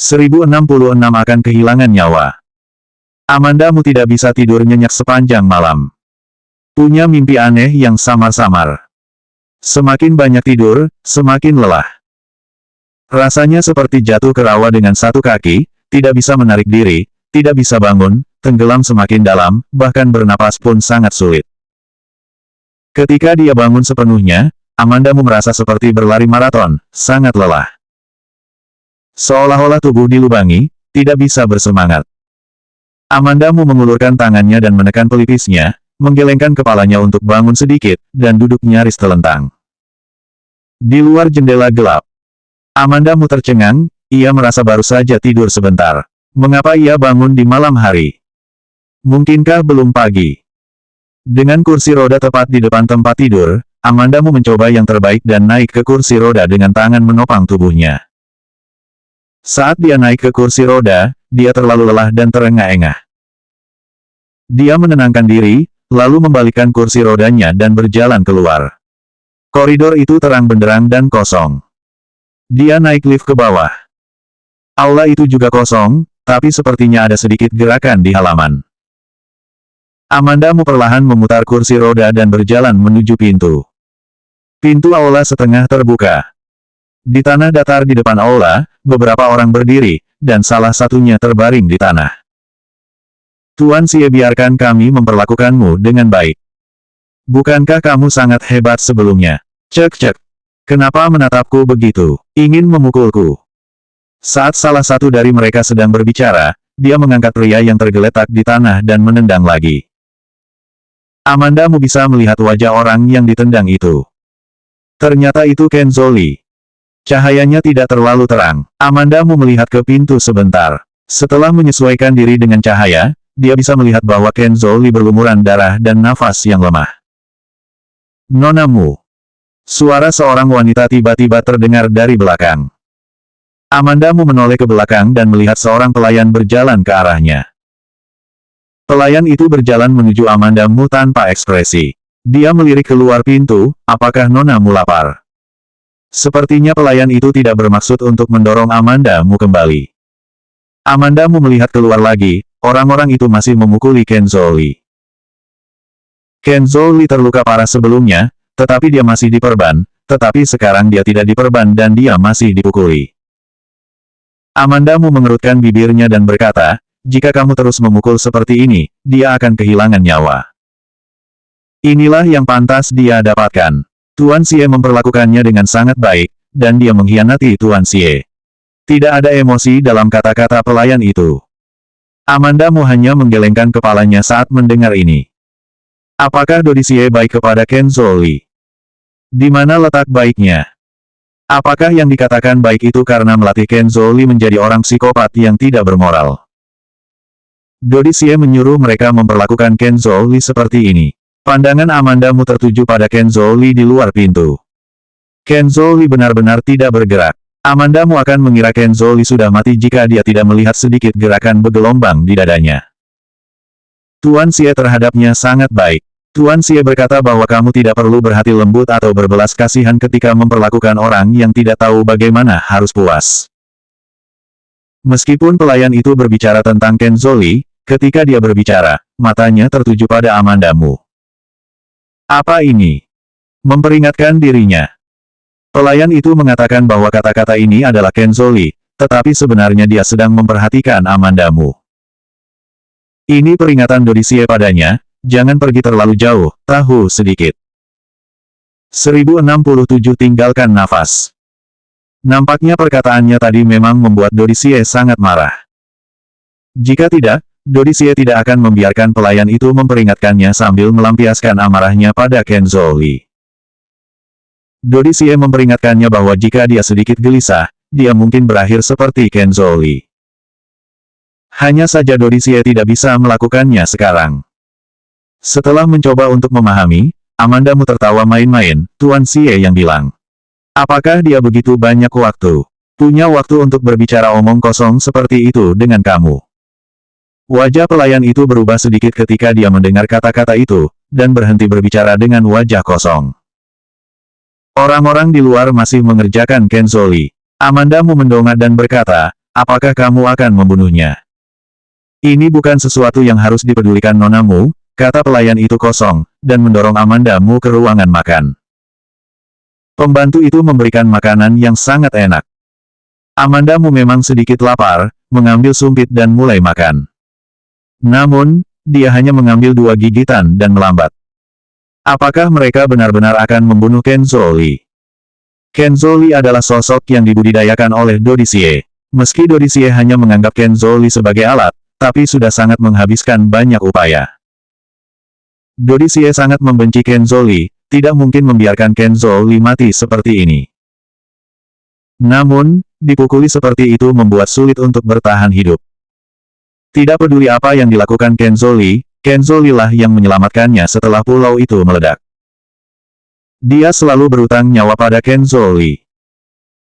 1066 akan kehilangan nyawa. Amandamu tidak bisa tidur nyenyak sepanjang malam. Punya mimpi aneh yang samar-samar. Semakin banyak tidur, semakin lelah. Rasanya seperti jatuh ke rawa dengan satu kaki, tidak bisa menarik diri, tidak bisa bangun, tenggelam semakin dalam, bahkan bernapas pun sangat sulit. Ketika dia bangun sepenuhnya, Amandamu merasa seperti berlari maraton, sangat lelah. Seolah-olah tubuh dilubangi, tidak bisa bersemangat. Amandamu mengulurkan tangannya dan menekan pelipisnya, menggelengkan kepalanya untuk bangun sedikit, dan duduk nyaris telentang. Di luar jendela gelap, Amandamu tercengang, ia merasa baru saja tidur sebentar. Mengapa ia bangun di malam hari? Mungkinkah belum pagi? Dengan kursi roda tepat di depan tempat tidur, Amandamu mencoba yang terbaik dan naik ke kursi roda dengan tangan menopang tubuhnya. Saat dia naik ke kursi roda, dia terlalu lelah dan terengah-engah. Dia menenangkan diri, lalu membalikkan kursi rodanya dan berjalan keluar. Koridor itu terang benderang dan kosong. Dia naik lift ke bawah. Aula itu juga kosong, tapi sepertinya ada sedikit gerakan di halaman. Amandamu perlahan memutar kursi roda dan berjalan menuju pintu. Pintu aula setengah terbuka. Di tanah datar di depan aula, beberapa orang berdiri, dan salah satunya terbaring di tanah. Tuan Xie, biarkan kami memperlakukanmu dengan baik. Bukankah kamu sangat hebat sebelumnya? Cek-cek. Kenapa menatapku begitu? Ingin memukulku? Saat salah satu dari mereka sedang berbicara, dia mengangkat pria yang tergeletak di tanah dan menendang lagi. Amandamu bisa melihat wajah orang yang ditendang itu. Ternyata itu Ken Zoli. Cahayanya tidak terlalu terang. Amandamu melihat ke pintu sebentar. Setelah menyesuaikan diri dengan cahaya, dia bisa melihat bahwa Ken Zoli berlumuran darah dan nafas yang lemah. Nonamu. Suara seorang wanita tiba-tiba terdengar dari belakang. Amandamu menoleh ke belakang dan melihat seorang pelayan berjalan ke arahnya. Pelayan itu berjalan menuju Amandamu tanpa ekspresi. Dia melirik keluar pintu, apakah Nonamu lapar? Sepertinya pelayan itu tidak bermaksud untuk mendorong Amandamu kembali. Amandamu melihat keluar lagi, orang-orang itu masih memukuli Ken Zoli. Ken Zoli terluka parah sebelumnya, tetapi dia masih diperban, tetapi sekarang dia tidak diperban dan dia masih dipukuli. Amandamu mengerutkan bibirnya dan berkata, jika kamu terus memukul seperti ini, dia akan kehilangan nyawa. Inilah yang pantas dia dapatkan. Tuan Xie memperlakukannya dengan sangat baik, dan dia mengkhianati Tuan Xie. Tidak ada emosi dalam kata-kata pelayan itu. Amandamu hanya menggelengkan kepalanya saat mendengar ini. Apakah Dodi Xie baik kepada Ken Zoli? Di mana letak baiknya? Apakah yang dikatakan baik itu karena melatih Ken Zoli menjadi orang psikopat yang tidak bermoral? Dodi Xie menyuruh mereka memperlakukan Ken Zoli seperti ini. Pandangan Amandamu tertuju pada Ken Zoli di luar pintu. Ken Zoli benar-benar tidak bergerak. Amandamu akan mengira Ken Zoli sudah mati jika dia tidak melihat sedikit gerakan bergelombang di dadanya. Tuan Xie terhadapnya sangat baik. Tuan Xie berkata bahwa kamu tidak perlu berhati lembut atau berbelas kasihan ketika memperlakukan orang yang tidak tahu bagaimana harus puas. Meskipun pelayan itu berbicara tentang Ken Zoli, ketika dia berbicara, matanya tertuju pada Amandamu. Apa ini? Memperingatkan dirinya. Pelayan itu mengatakan bahwa kata-kata ini adalah Ken Zoli, tetapi sebenarnya dia sedang memperhatikan Amandamu. Ini peringatan Dodi Xie padanya, jangan pergi terlalu jauh, tahu sedikit. 1067 tinggalkan nafas. Nampaknya perkataannya tadi memang membuat Dodi Xie sangat marah. Jika tidak, Dodi Xie tidak akan membiarkan pelayan itu memperingatkannya sambil melampiaskan amarahnya pada Ken Zoli. Dodi Xie memperingatkannya bahwa jika dia sedikit gelisah, dia mungkin berakhir seperti Ken Zoli. Hanya saja Dodi Xie tidak bisa melakukannya sekarang. Setelah mencoba untuk memahami, Amandamu tertawa main-main, Tuan Xie yang bilang. Apakah dia begitu banyak waktu? Punya waktu untuk berbicara omong kosong seperti itu dengan kamu? Wajah pelayan itu berubah sedikit ketika dia mendengar kata-kata itu, dan berhenti berbicara dengan wajah kosong. Orang-orang di luar masih mengerjakan Ken Zoli. Amandamu mendongak dan berkata, Apakah kamu akan membunuhnya? Ini bukan sesuatu yang harus dipedulikan nonamu, kata pelayan itu kosong, dan mendorong Amanda Mu ke ruangan makan. Pembantu itu memberikan makanan yang sangat enak. Amanda Mu memang sedikit lapar, mengambil sumpit dan mulai makan. Namun, dia hanya mengambil 2 gigitan dan melambat. Apakah mereka benar-benar akan membunuh Kenzo Li? Kenzo Li adalah sosok yang dibudidayakan oleh Dodicie. Meski Dodicie hanya menganggap Kenzo Li sebagai alat, tapi sudah sangat menghabiskan banyak upaya. Dodicie sangat membenci Kenzo Li, tidak mungkin membiarkan Kenzo Li mati seperti ini. Namun, dipukuli seperti itu membuat sulit untuk bertahan hidup. Tidak peduli apa yang dilakukan Kenzo Li lah yang menyelamatkannya setelah pulau itu meledak. Dia selalu berutang nyawa pada Kenzo Li.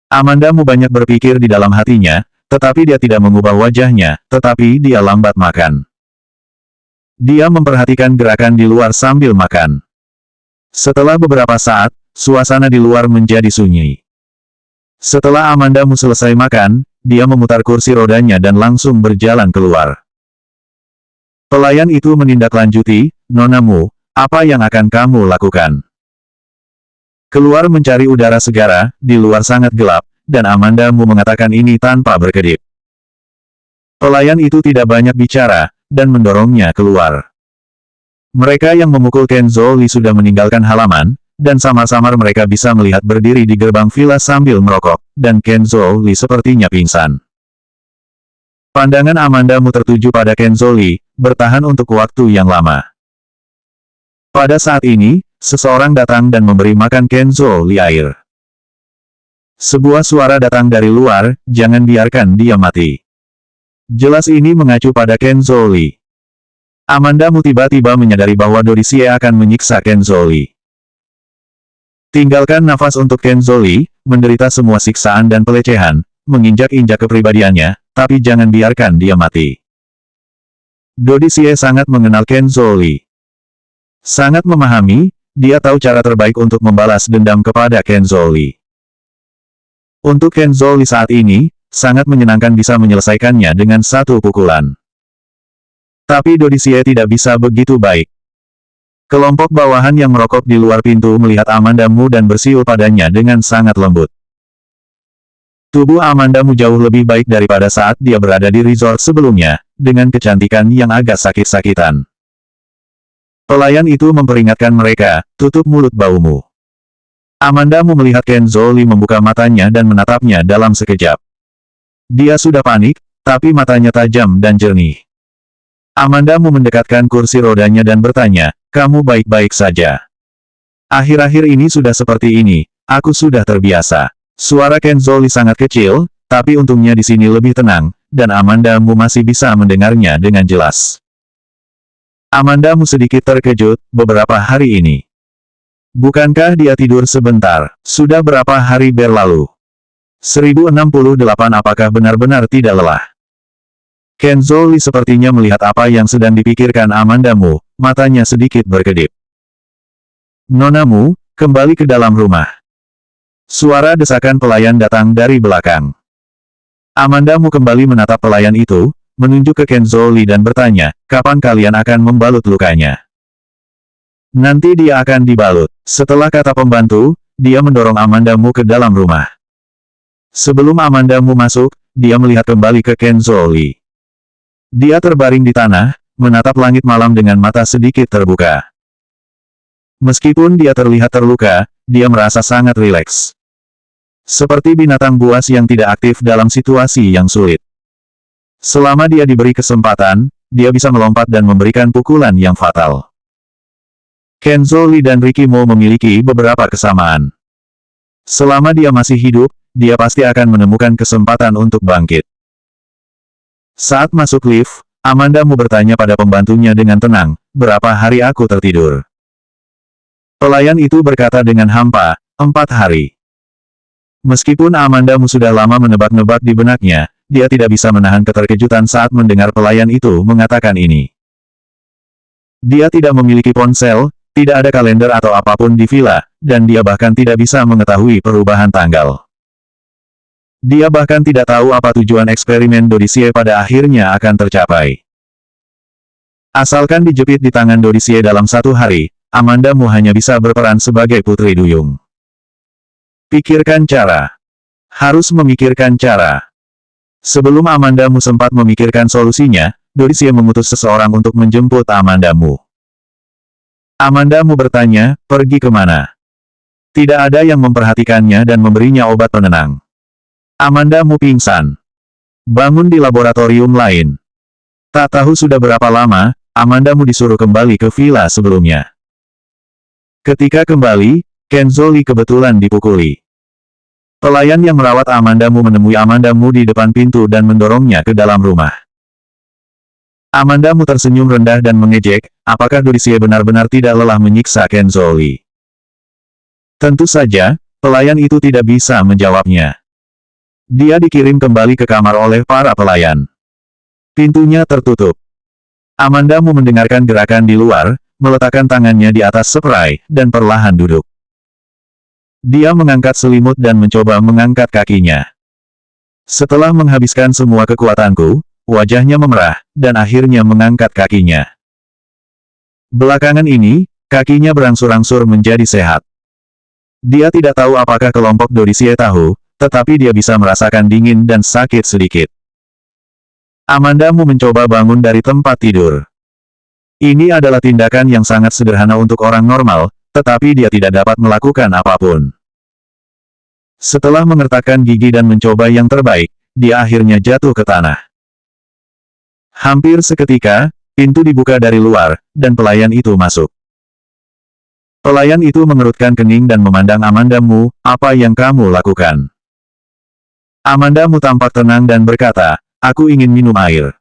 Amanda Mu banyak berpikir di dalam hatinya, tetapi dia tidak mengubah wajahnya, tetapi dia lambat makan. Dia memperhatikan gerakan di luar sambil makan. Setelah beberapa saat, suasana di luar menjadi sunyi. Setelah Amanda Mu selesai makan, dia memutar kursi rodanya dan langsung berjalan keluar. Pelayan itu menindaklanjuti, "Nona Mu, apa yang akan kamu lakukan?" Keluar mencari udara segar, di luar sangat gelap, dan Amanda Mu mengatakan ini tanpa berkedip. Pelayan itu tidak banyak bicara, dan mendorongnya keluar. Mereka yang memukul Kenzo Li sudah meninggalkan halaman, dan samar-samar mereka bisa melihat berdiri di gerbang villa sambil merokok, dan Kenzo Li sepertinya pingsan. Pandangan Amanda Mu tertuju pada Kenzo Li, bertahan untuk waktu yang lama. Pada saat ini, seseorang datang dan memberi makan Kenzo Li air. Sebuah suara datang dari luar, "Jangan biarkan dia mati." Jelas ini mengacu pada Kenzo Li. Amanda Mu tiba-tiba menyadari bahwa Dodicie akan menyiksa Kenzo Li. Tinggalkan nafas untuk Kenzo Li, menderita semua siksaan dan pelecehan, menginjak-injak kepribadiannya, tapi jangan biarkan dia mati. Dodicie sangat mengenal Kenzo Li. Sangat memahami, dia tahu cara terbaik untuk membalas dendam kepada Kenzo Li. Untuk Kenzo Li saat ini, sangat menyenangkan bisa menyelesaikannya dengan satu pukulan. Tapi Dodicie tidak bisa begitu baik. Kelompok bawahan yang merokok di luar pintu melihat Amanda Mu dan bersiul padanya dengan sangat lembut. Tubuh Amanda Mu jauh lebih baik daripada saat dia berada di resort sebelumnya, dengan kecantikan yang agak sakit-sakitan. Pelayan itu memperingatkan mereka, "Tutup mulut baumu." Amanda Mu melihat Kenzo Li membuka matanya dan menatapnya dalam sekejap. Dia sudah panik, tapi matanya tajam dan jernih. Amanda Mu mendekatkan kursi rodanya dan bertanya, "Kamu baik-baik saja?" "Akhir-akhir ini sudah seperti ini, aku sudah terbiasa." Suara Kenzo Li sangat kecil, tapi untungnya di sini lebih tenang, dan Amanda Mu masih bisa mendengarnya dengan jelas. Amanda Mu sedikit terkejut, beberapa hari ini. Bukankah dia tidur sebentar? Sudah berapa hari berlalu? 1068 apakah benar-benar tidak lelah? Kenzo Li sepertinya melihat apa yang sedang dipikirkan Amanda Mu, matanya sedikit berkedip. "Nona Mu, kembali ke dalam rumah." Suara desakan pelayan datang dari belakang. Amanda Mu kembali menatap pelayan itu, menunjuk ke Kenzo Li dan bertanya, "Kapan kalian akan membalut lukanya?" "Nanti dia akan dibalut." Setelah kata pembantu, dia mendorong Amanda Mu ke dalam rumah. Sebelum Amanda Mu masuk, dia melihat kembali ke Kenzo Li. Dia terbaring di tanah, menatap langit malam dengan mata sedikit terbuka. Meskipun dia terlihat terluka, dia merasa sangat rileks. Seperti binatang buas yang tidak aktif dalam situasi yang sulit. Selama dia diberi kesempatan, dia bisa melompat dan memberikan pukulan yang fatal. Kenzo Li dan Ricky Mo memiliki beberapa kesamaan. Selama dia masih hidup, dia pasti akan menemukan kesempatan untuk bangkit. Saat masuk lift, Amanda Mu bertanya pada pembantunya dengan tenang, "Berapa hari aku tertidur?" Pelayan itu berkata dengan hampa, 4 hari. Meskipun Amanda Mu sudah lama menebak-nebak di benaknya, dia tidak bisa menahan keterkejutan saat mendengar pelayan itu mengatakan ini. Dia tidak memiliki ponsel, tidak ada kalender atau apapun di villa, dan dia bahkan tidak bisa mengetahui perubahan tanggal. Dia bahkan tidak tahu apa tujuan eksperimen Dodicie pada akhirnya akan tercapai. Asalkan dijepit di tangan Dodicie dalam 1 hari, Amandamu hanya bisa berperan sebagai Putri Duyung. Pikirkan cara. Harus memikirkan cara. Sebelum Amandamu sempat memikirkan solusinya, Dodicie mengutus seseorang untuk menjemput Amandamu. Amandamu bertanya, pergi kemana? Tidak ada yang memperhatikannya dan memberinya obat penenang. Amandamu pingsan. Bangun di laboratorium lain. Tak tahu sudah berapa lama, Amandamu disuruh kembali ke villa sebelumnya. Ketika kembali, Kenzoli kebetulan dipukuli. Pelayan yang merawat Amandamu menemui Amandamu di depan pintu dan mendorongnya ke dalam rumah. Amandamu tersenyum rendah dan mengejek, apakah Dodicie benar-benar tidak lelah menyiksa Kenzoli? Tentu saja, pelayan itu tidak bisa menjawabnya. Dia dikirim kembali ke kamar oleh para pelayan. Pintunya tertutup. Amandamu mendengarkan gerakan di luar, meletakkan tangannya di atas spray, dan perlahan duduk. Dia mengangkat selimut dan mencoba mengangkat kakinya. Setelah menghabiskan semua kekuatanku, wajahnya memerah, dan akhirnya mengangkat kakinya. Belakangan ini, kakinya berangsur-angsur menjadi sehat. Dia tidak tahu apakah kelompok Dodicie tahu, tetapi dia bisa merasakan dingin dan sakit sedikit. Amandamu mencoba bangun dari tempat tidur. Ini adalah tindakan yang sangat sederhana untuk orang normal, tetapi dia tidak dapat melakukan apapun. Setelah mengertakkan gigi dan mencoba yang terbaik, dia akhirnya jatuh ke tanah. Hampir seketika, pintu dibuka dari luar, dan pelayan itu masuk. Pelayan itu mengerutkan kening dan memandang Amandamu, apa yang kamu lakukan? Amandamu tampak tenang dan berkata, aku ingin minum air.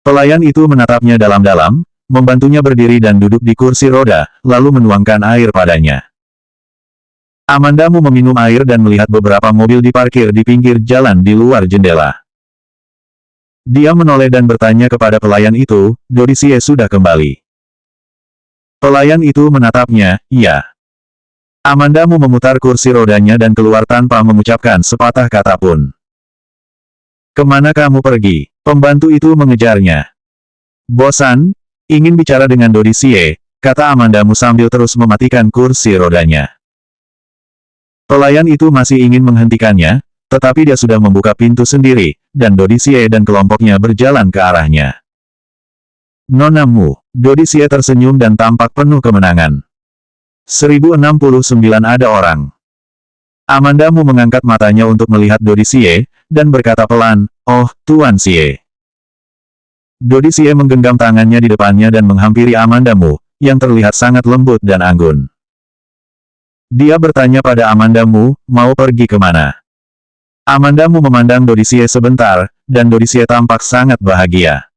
Pelayan itu menatapnya dalam-dalam, membantunya berdiri dan duduk di kursi roda, lalu menuangkan air padanya. Amandamu meminum air dan melihat beberapa mobil diparkir di pinggir jalan di luar jendela. Dia menoleh dan bertanya kepada pelayan itu, Dodicie sudah kembali. Pelayan itu menatapnya, iya. Amandamu memutar kursi rodanya dan keluar tanpa mengucapkan sepatah kata pun. Kemana kamu pergi? Pembantu itu mengejarnya. Bosan? Ingin bicara dengan Dodicie, kata Amandamu sambil terus mematikan kursi rodanya. Pelayan itu masih ingin menghentikannya, tetapi dia sudah membuka pintu sendiri, dan Dodicie dan kelompoknya berjalan ke arahnya. Nonamu, Dodicie tersenyum dan tampak penuh kemenangan. 1069 ada orang. Amandamu mengangkat matanya untuk melihat Dodicie, dan berkata pelan, oh, Tuan Xie. Dodicie menggenggam tangannya di depannya dan menghampiri Amandamu, yang terlihat sangat lembut dan anggun. Dia bertanya pada Amandamu, mau pergi kemana? Amandamu memandang Dodicie sebentar, dan Dodicie tampak sangat bahagia.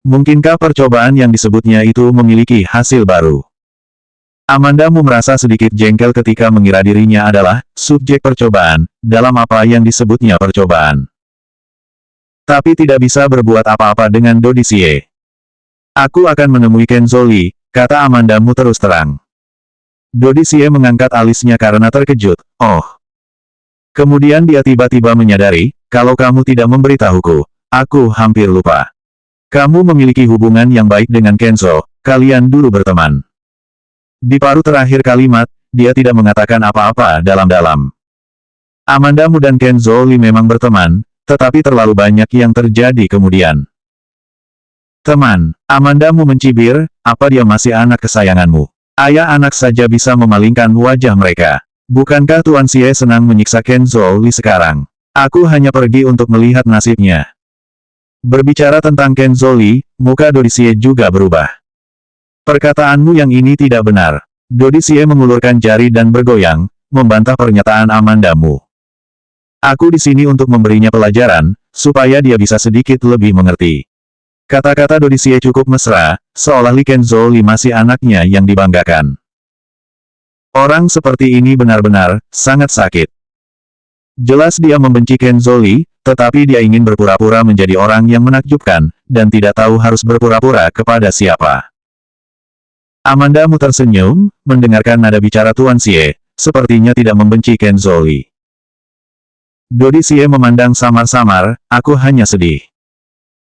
Mungkinkah percobaan yang disebutnya itu memiliki hasil baru? Amandamu merasa sedikit jengkel ketika mengira dirinya adalah subjek percobaan, dalam apa yang disebutnya percobaan. Tapi tidak bisa berbuat apa-apa dengan Dodicie. Aku akan menemui Kenzoli, kata Amandamu terus terang. Dodicie mengangkat alisnya karena terkejut, oh. Kemudian dia tiba-tiba menyadari, kalau kamu tidak memberitahuku, aku hampir lupa. Kamu memiliki hubungan yang baik dengan Kenzo, kalian dulu berteman. Di paruh terakhir kalimat, dia tidak mengatakan apa-apa dalam-dalam. Amandamu dan Kenzoli memang berteman, tetapi terlalu banyak yang terjadi kemudian. Teman, Amandamu mencibir, apa dia masih anak kesayanganmu? Ayah anak saja bisa memalingkan wajah mereka. Bukankah Tuan Xie senang menyiksa Kenzoli sekarang? Aku hanya pergi untuk melihat nasibnya. Berbicara tentang Kenzoli, muka Dodicie juga berubah. Perkataanmu yang ini tidak benar. Dodicie mengulurkan jari dan bergoyang, membantah pernyataan Amandamu. Aku di sini untuk memberinya pelajaran, supaya dia bisa sedikit lebih mengerti. Kata-kata Dodicie cukup mesra, seolah Li Kenzoli masih anaknya yang dibanggakan. Orang seperti ini benar-benar sangat sakit. Jelas dia membenci Kenzoli, tetapi dia ingin berpura-pura menjadi orang yang menakjubkan, dan tidak tahu harus berpura-pura kepada siapa. Amandamu tersenyum, mendengarkan nada bicara Tuan Xie, sepertinya tidak membenci Kenzoli. Dodi Xie memandang samar-samar, aku hanya sedih.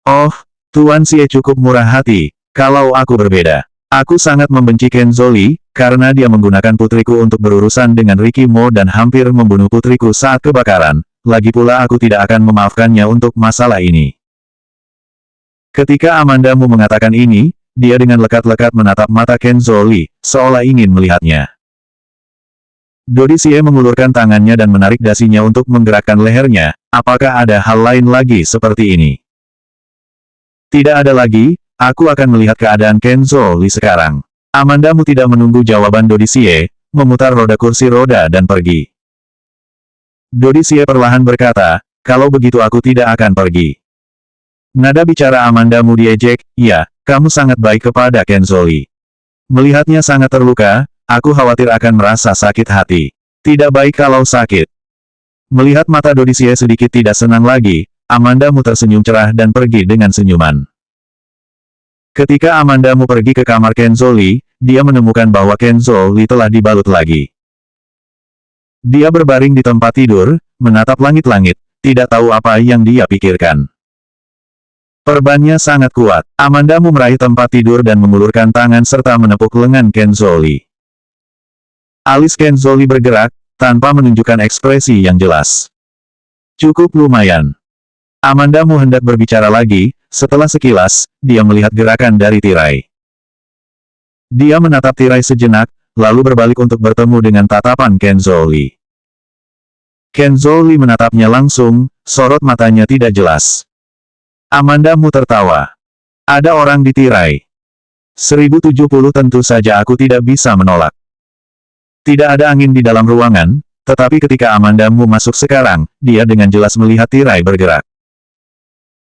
Oh, Tuan Xie cukup murah hati, kalau aku berbeda. Aku sangat membenci Ken Zoli, karena dia menggunakan putriku untuk berurusan dengan Ricky Mo dan hampir membunuh putriku saat kebakaran. Lagi pula aku tidak akan memaafkannya untuk masalah ini. Ketika Amanda Mu mengatakan ini, dia dengan lekat-lekat menatap mata Ken Zoli, seolah ingin melihatnya. Dodi Xie mengulurkan tangannya dan menarik dasinya untuk menggerakkan lehernya. Apakah ada hal lain lagi seperti ini? Tidak ada lagi, aku akan melihat keadaan Ken Zoli sekarang. Amanda Mu tidak menunggu jawaban Dodi Xie, memutar roda kursi roda dan pergi. Dodi Xie perlahan berkata, kalau begitu aku tidak akan pergi. Nada bicara Amanda Mu diejek, ya, kamu sangat baik kepada Ken Zoli. Melihatnya sangat terluka, aku khawatir akan merasa sakit hati. Tidak baik kalau sakit. Melihat mata Dodi Xie sedikit tidak senang lagi, Amanda Mu tersenyum cerah dan pergi dengan senyuman. Ketika Amanda Mu pergi ke kamar Ken Zoli, dia menemukan bahwa Ken Zoli telah dibalut lagi. Dia berbaring di tempat tidur, menatap langit-langit, tidak tahu apa yang dia pikirkan. Perbannya sangat kuat. Amanda Mu meraih tempat tidur dan mengulurkan tangan serta menepuk lengan Ken Zoli. Alis Ken Zoli bergerak, tanpa menunjukkan ekspresi yang jelas. Cukup lumayan. Amanda Mu hendak berbicara lagi, setelah sekilas, dia melihat gerakan dari tirai. Dia menatap tirai sejenak, lalu berbalik untuk bertemu dengan tatapan Ken Zoli. Ken Zoli menatapnya langsung, sorot matanya tidak jelas. Amanda Mu tertawa. Ada orang di tirai. 1070 tentu saja aku tidak bisa menolak. Tidak ada angin di dalam ruangan, tetapi ketika Amanda Mu masuk sekarang, dia dengan jelas melihat tirai bergerak.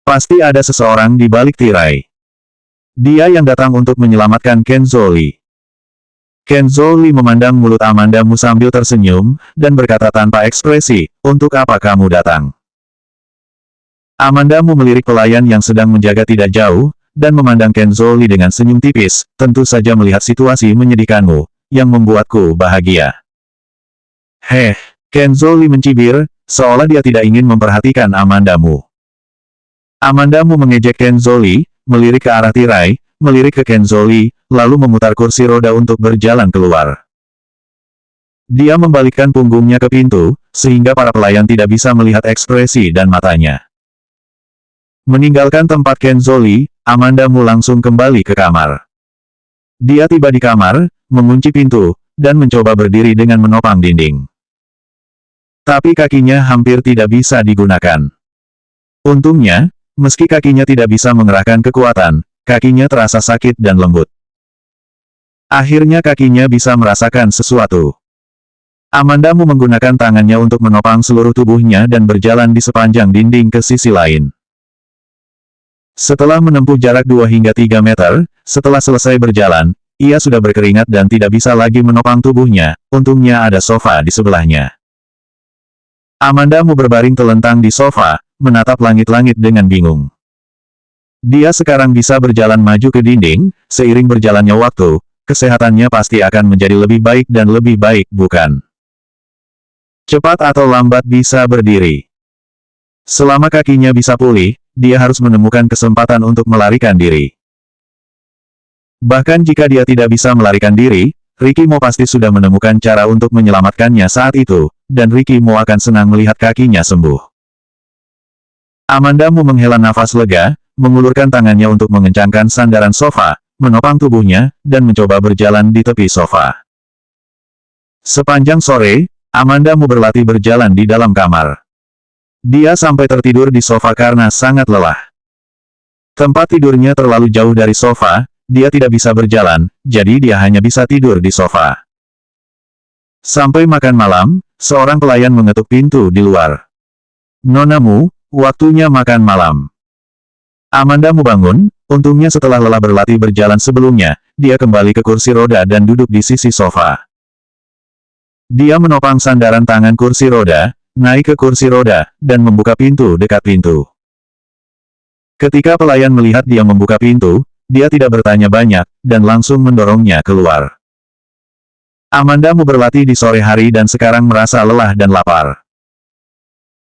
Pasti ada seseorang di balik tirai. Dia yang datang untuk menyelamatkan Ken Zoli. Ken Zoli memandang mulut Amanda Mu sambil tersenyum, dan berkata tanpa ekspresi, untuk apa kamu datang? Amanda Mu melirik pelayan yang sedang menjaga tidak jauh, dan memandang Ken Zoli dengan senyum tipis, tentu saja melihat situasi menyedihkanmu, yang membuatku bahagia. Ken Zoli mencibir, seolah dia tidak ingin memperhatikan Amanda Mu. Amanda Mu mengejek Ken Zoli, melirik ke arah tirai, melirik ke Ken Zoli, lalu memutar kursi roda untuk berjalan keluar. Dia membalikkan punggungnya ke pintu, sehingga para pelayan tidak bisa melihat ekspresi dan matanya. Meninggalkan tempat Ken Zoli, Amanda Mu langsung kembali ke kamar. Dia tiba di kamar, mengunci pintu, dan mencoba berdiri dengan menopang dinding. Tapi kakinya hampir tidak bisa digunakan. Untungnya, meski kakinya tidak bisa mengerahkan kekuatan, kakinya terasa sakit dan lembut. Akhirnya kakinya bisa merasakan sesuatu. Amanda Mu menggunakan tangannya untuk menopang seluruh tubuhnya dan berjalan di sepanjang dinding ke sisi lain. Setelah menempuh jarak 2 hingga 3 meter, setelah selesai berjalan, ia sudah berkeringat dan tidak bisa lagi menopang tubuhnya, untungnya ada sofa di sebelahnya. Amanda Mu berbaring telentang di sofa, menatap langit-langit dengan bingung. Dia sekarang bisa berjalan maju ke dinding, seiring berjalannya waktu, kesehatannya pasti akan menjadi lebih baik dan lebih baik, bukan? Cepat atau lambat bisa berdiri. Selama kakinya bisa pulih, dia harus menemukan kesempatan untuk melarikan diri. Bahkan jika dia tidak bisa melarikan diri, Ricky Mo pasti sudah menemukan cara untuk menyelamatkannya saat itu, dan Ricky Mo akan senang melihat kakinya sembuh. Amanda Mu menghela nafas lega, mengulurkan tangannya untuk mengencangkan sandaran sofa, menopang tubuhnya, dan mencoba berjalan di tepi sofa. Sepanjang sore, Amanda Mu berlatih berjalan di dalam kamar. Dia sampai tertidur di sofa karena sangat lelah. Tempat tidurnya terlalu jauh dari sofa, dia tidak bisa berjalan, jadi dia hanya bisa tidur di sofa. Sampai makan malam, seorang pelayan mengetuk pintu di luar. Nona Mu, waktunya makan malam. Amanda Mu bangun, untungnya setelah lelah berlatih berjalan sebelumnya, dia kembali ke kursi roda dan duduk di sisi sofa. Dia menopang sandaran tangan kursi roda, naik ke kursi roda, dan membuka pintu dekat pintu. Ketika pelayan melihat dia membuka pintu, dia tidak bertanya banyak, dan langsung mendorongnya keluar. Amanda Mu berlatih di sore hari dan sekarang merasa lelah dan lapar.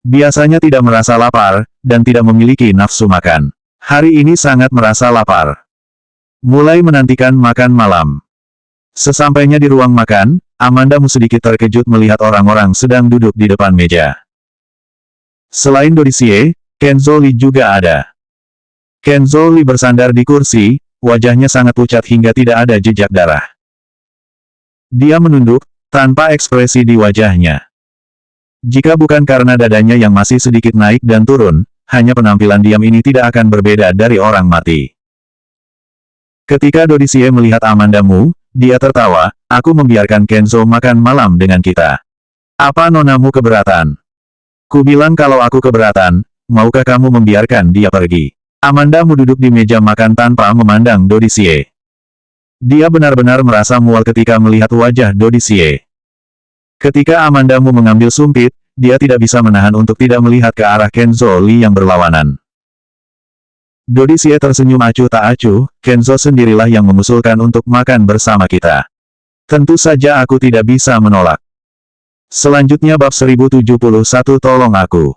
Biasanya tidak merasa lapar, dan tidak memiliki nafsu makan. Hari ini sangat merasa lapar. Mulai menantikan makan malam. Sesampainya di ruang makan, Amanda sedikit terkejut melihat orang-orang sedang duduk di depan meja. Selain Dodicie, Kenzo Lee juga ada. Kenzo Lee bersandar di kursi, wajahnya sangat pucat hingga tidak ada jejak darah. Dia menunduk, tanpa ekspresi di wajahnya. Jika bukan karena dadanya yang masih sedikit naik dan turun, hanya penampilan diam ini tidak akan berbeda dari orang mati. Ketika Dodicie melihat Amanda, dia tertawa, aku membiarkan Kenzo makan malam dengan kita. Apa nonamu keberatan? Ku bilang kalau aku keberatan, maukah kamu membiarkan dia pergi? Amanda duduk di meja makan tanpa memandang Dodicie. Dia benar-benar merasa mual ketika melihat wajah Dodicie. Ketika Amanda mengambil sumpit, dia tidak bisa menahan untuk tidak melihat ke arah Kenzo Lee yang berlawanan. Dodicie tersenyum acuh tak acuh, Kenzo sendirilah yang mengusulkan untuk makan bersama kita. Tentu saja aku tidak bisa menolak. Selanjutnya bab 1071 tolong aku.